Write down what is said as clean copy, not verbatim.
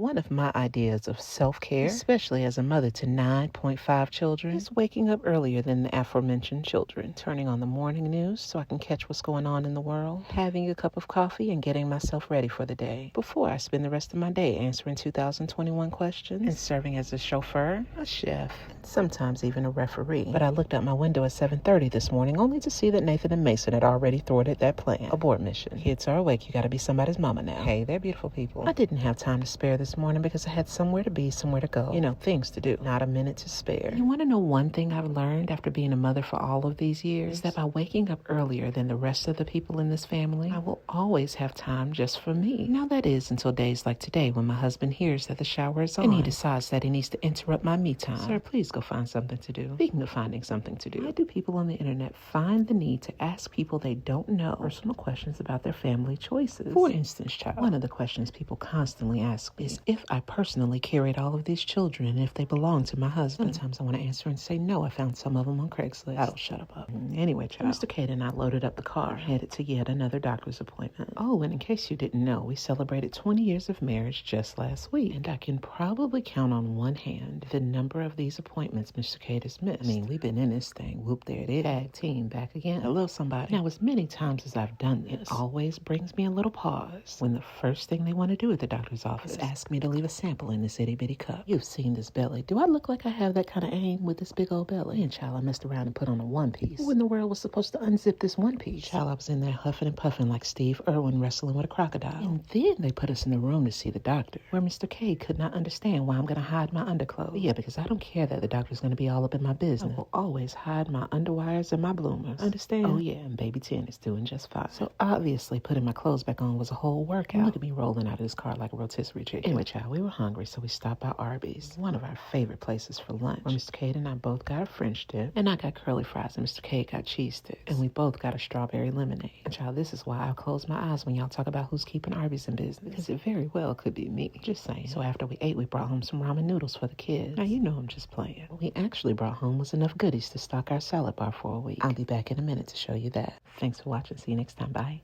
One of my ideas of self-care, especially as a mother to 9.5 children, is waking up earlier than the aforementioned children, turning on the morning news so I can catch what's going on in the world, having a cup of coffee and getting myself ready for the day before I spend the rest of my day answering 2021 questions and serving as a chauffeur, a chef, and sometimes even a referee. But I looked out my window at 7:30 this morning only to see that Nathan and Mason had already thwarted that plan. Abort mission. Kids are awake. You gotta be somebody's mama now. Hey, they're beautiful people. I didn't have time to spare this morning because I had somewhere to be, somewhere to go. Things to do. Not a minute to spare. You want to know one thing I've learned after being a mother for all of these years? Is that by waking up earlier than the rest of the people in this family, I will always have time just for me. Now that is until days like today when my husband hears that the shower is on and he decides that he needs to interrupt my me time. Sir, please go find something to do. Speaking of finding something to do, why do people on the internet find the need to ask people they don't know personal questions about their family choices? For instance, child, one of the questions people constantly ask is if I personally carried all of these children and if they belong to my husband. Sometimes I want to answer and say no, I found some of them on Craigslist. That'll shut up. Anyway, child, Mr. Kate and I loaded up the car, headed to yet another doctor's appointment. Oh, and in case you didn't know, we celebrated 20 years of marriage just last week, and I can probably count on one hand the number of these appointments Mr. Kate has missed. I mean, we've been in this thing. Whoop, there it is. Tag team back again. Hello, somebody. Now, as many times as I've done this, it always brings me a little pause when the first thing they want to do at the doctor's office is ask me to leave a sample in this itty bitty cup. You've seen this belly. Do I look like I have that kind of aim with this big old belly? And child, I messed around and put on a one piece. Who in the world was supposed to unzip this one piece? Child, I was in there huffing and puffing like Steve Irwin wrestling with a crocodile. And then they put us in the room to see the doctor, where Mr. K could not understand why I'm going to hide my underclothes. But yeah, because I don't care that the doctor's going to be all up in my business. I will always hide my underwires and my bloomers. Understand? Oh yeah, and baby 10 is doing just fine. So obviously putting my clothes back on was a whole workout. Look at me rolling out of this car like a rotisserie chicken. Anyway, child, we were hungry, so we stopped by Arby's, one of our favorite places for lunch, where Mr. Cade and I both got a French dip, and I got curly fries, and Mr. Cade got cheese sticks, and we both got a strawberry lemonade. And child, this is why I close my eyes when y'all talk about who's keeping Arby's in business, because it very well could be me. Just saying. So after we ate, we brought home some ramen noodles for the kids. Now, you know I'm just playing. What we actually brought home was enough goodies to stock our salad bar for a week. I'll be back in a minute to show you that. Thanks for watching. See you next time. Bye.